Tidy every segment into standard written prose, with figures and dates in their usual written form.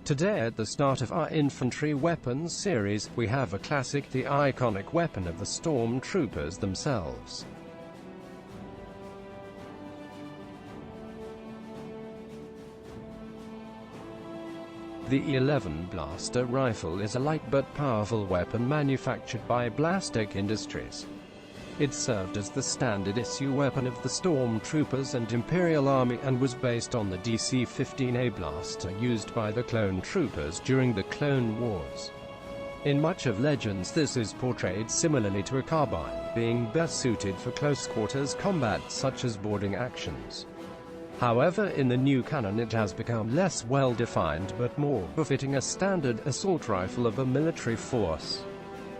Today, at the start of our infantry weapons series, we have a classic, the iconic weapon of the stormtroopers themselves. The E-11 blaster rifle is a light but powerful weapon manufactured by Blastech Industries. It served as the standard-issue weapon of the Stormtroopers and Imperial Army and was based on the DC-15A blaster used by the Clone Troopers during the Clone Wars. In much of Legends, this is portrayed similarly to a carbine, being best suited for close-quarters combat such as boarding actions. However, in the new canon it has become less well-defined but more befitting a standard assault rifle of a military force.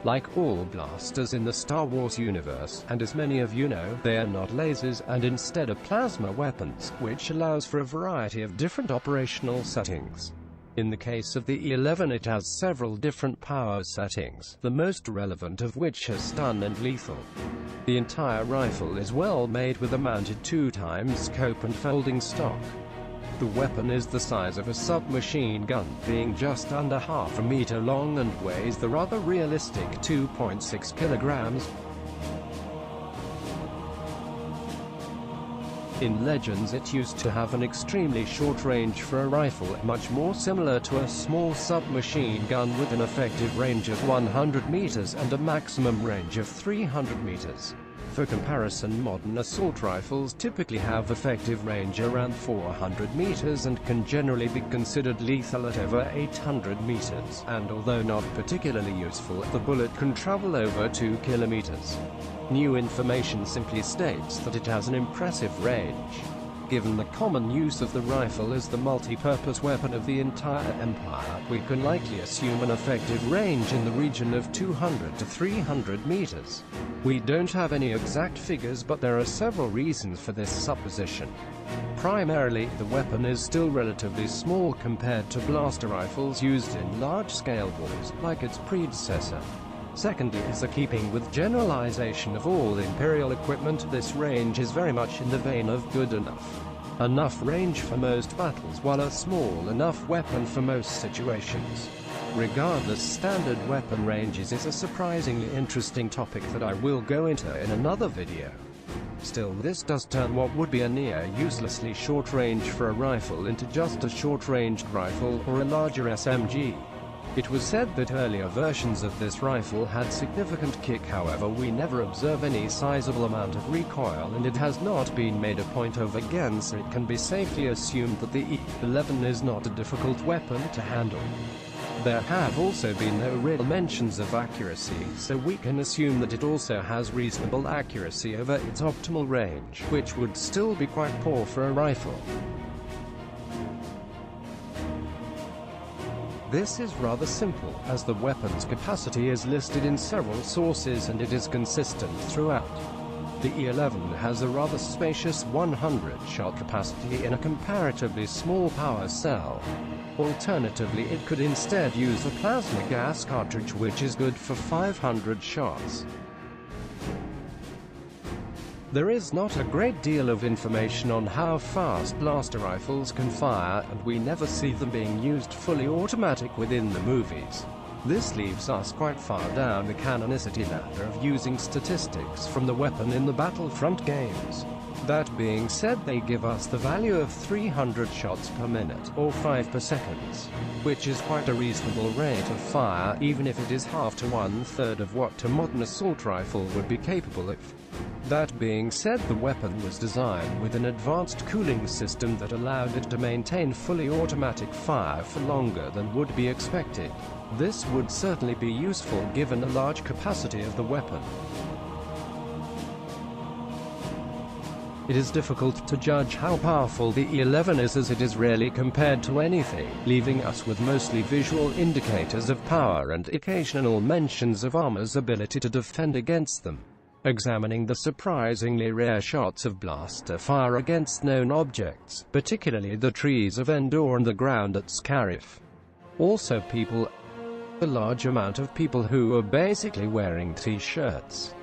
Like all blasters in the Star Wars universe, and as many of you know, they are not lasers, and instead are plasma weapons, which allows for a variety of different operational settings. In the case of the E-11 it has several different power settings, the most relevant of which are stun and lethal. The entire rifle is well made with a mounted 2x scope and folding stock. The weapon is the size of a submachine gun, being just under half a meter long and weighs the rather realistic 2.6 kilograms. In Legends it used to have an extremely short range for a rifle, much more similar to a small submachine gun with an effective range of 100 meters and a maximum range of 300 meters. For comparison, modern assault rifles typically have effective range around 400 meters and can generally be considered lethal at over 800 meters, and although not particularly useful, the bullet can travel over 2 kilometers. New information simply states that it has an impressive range. Given the common use of the rifle as the multi-purpose weapon of the entire Empire, we can likely assume an effective range in the region of 200 to 300 meters. We don't have any exact figures, but there are several reasons for this supposition. Primarily, the weapon is still relatively small compared to blaster rifles used in large-scale wars, like its predecessor. Secondly, is the keeping with generalization of all Imperial equipment, this range is very much in the vein of good enough. Enough range for most battles, while a small enough weapon for most situations. Regardless, standard weapon ranges is a surprisingly interesting topic that I will go into in another video. Still, this does turn what would be a near-uselessly short range for a rifle into just a short-ranged rifle, or a larger SMG. It was said that earlier versions of this rifle had significant kick, however we never observe any sizable amount of recoil and it has not been made a point of again, so it can be safely assumed that the E-11 is not a difficult weapon to handle. There have also been no real mentions of accuracy, so we can assume that it also has reasonable accuracy over its optimal range, which would still be quite poor for a rifle. This is rather simple, as the weapon's capacity is listed in several sources and it is consistent throughout. The E-11 has a rather spacious 100-shot capacity in a comparatively small power cell. Alternatively, it could instead use a plasma gas cartridge which is good for 500 shots. There is not a great deal of information on how fast blaster rifles can fire, and we never see them being used fully automatic within the movies. This leaves us quite far down the canonicity ladder of using statistics from the weapon in the Battlefront games. That being said, they give us the value of 300 shots per minute, or 5 per second, which is quite a reasonable rate of fire, even if it is half to one-third of what a modern assault rifle would be capable of. That being said, the weapon was designed with an advanced cooling system that allowed it to maintain fully automatic fire for longer than would be expected. This would certainly be useful given the large capacity of the weapon. It is difficult to judge how powerful the E-11 is, as it is rarely compared to anything, leaving us with mostly visual indicators of power and occasional mentions of armor's ability to defend against them. Examining the surprisingly rare shots of blaster fire against known objects, particularly the trees of Endor and the ground at Scarif. Also a large amount of people who are basically wearing t-shirts.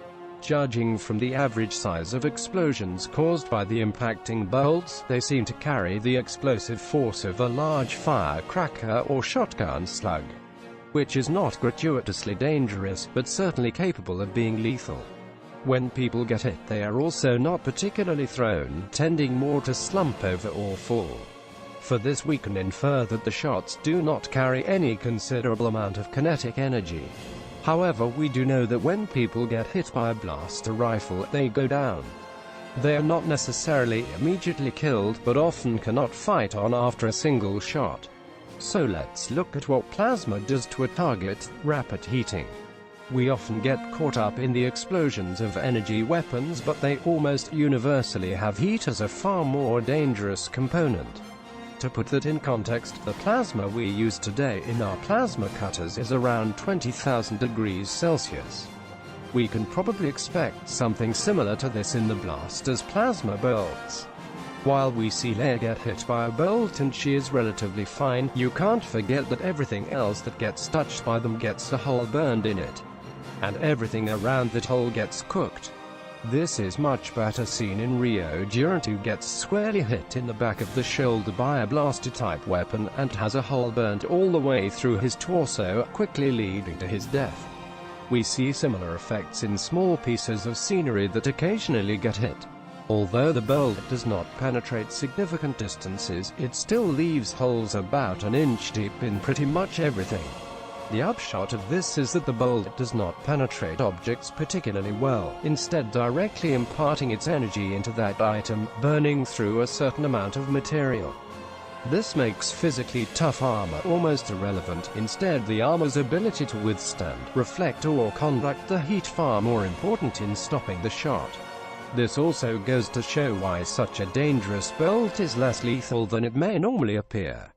Judging from the average size of explosions caused by the impacting bolts, they seem to carry the explosive force of a large firecracker or shotgun slug, which is not gratuitously dangerous, but certainly capable of being lethal. When people get hit, they are also not particularly thrown, tending more to slump over or fall. For this we can infer that the shots do not carry any considerable amount of kinetic energy. However, we do know that when people get hit by a blaster rifle, they go down. They are not necessarily immediately killed, but often cannot fight on after a single shot. So let's look at what plasma does to a target: rapid heating. We often get caught up in the explosions of energy weapons, but they almost universally have heat as a far more dangerous component. To put that in context, the plasma we use today in our plasma cutters is around 20,000 degrees Celsius. We can probably expect something similar to this in the blaster's plasma bolts. While we see Leia get hit by a bolt and she is relatively fine, you can't forget that everything else that gets touched by them gets a hole burned in it. And everything around that hole gets cooked. This is much better seen in Rio Durant, who gets squarely hit in the back of the shoulder by a blaster-type weapon and has a hole burned all the way through his torso, quickly leading to his death. We see similar effects in small pieces of scenery that occasionally get hit. Although the bolt does not penetrate significant distances, it still leaves holes about an inch deep in pretty much everything. The upshot of this is that the bolt does not penetrate objects particularly well, instead directly imparting its energy into that item, burning through a certain amount of material. This makes physically tough armor almost irrelevant. Instead, the armor's ability to withstand, reflect or conduct the heat far more important in stopping the shot. This also goes to show why such a dangerous bolt is less lethal than it may normally appear.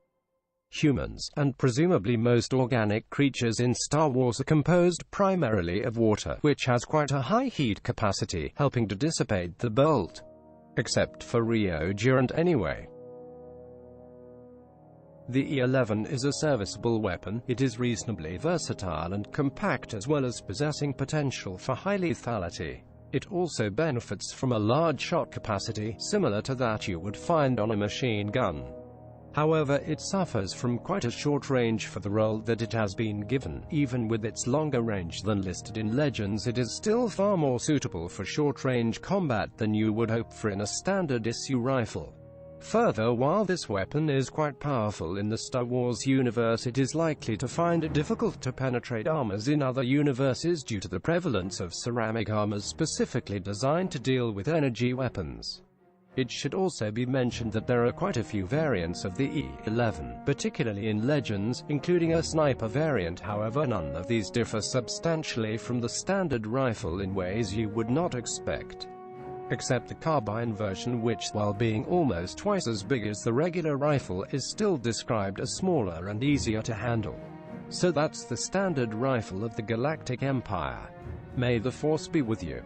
Humans, and presumably most organic creatures in Star Wars, are composed primarily of water, which has quite a high heat capacity, helping to dissipate the bolt. Except for Rio Durant anyway. The E-11 is a serviceable weapon. It is reasonably versatile and compact, as well as possessing potential for high lethality. It also benefits from a large shot capacity, similar to that you would find on a machine gun. However, it suffers from quite a short range for the role that it has been given. Even with its longer range than listed in Legends, it is still far more suitable for short-range combat than you would hope for in a standard-issue rifle. Further, while this weapon is quite powerful in the Star Wars universe, it is likely to find it difficult to penetrate armors in other universes due to the prevalence of ceramic armors specifically designed to deal with energy weapons. It should also be mentioned that there are quite a few variants of the E-11, particularly in Legends, including a sniper variant. However, none of these differ substantially from the standard rifle in ways you would not expect. Except the carbine version, which, while being almost twice as big as the regular rifle, is still described as smaller and easier to handle. So that's the standard rifle of the Galactic Empire. May the Force be with you.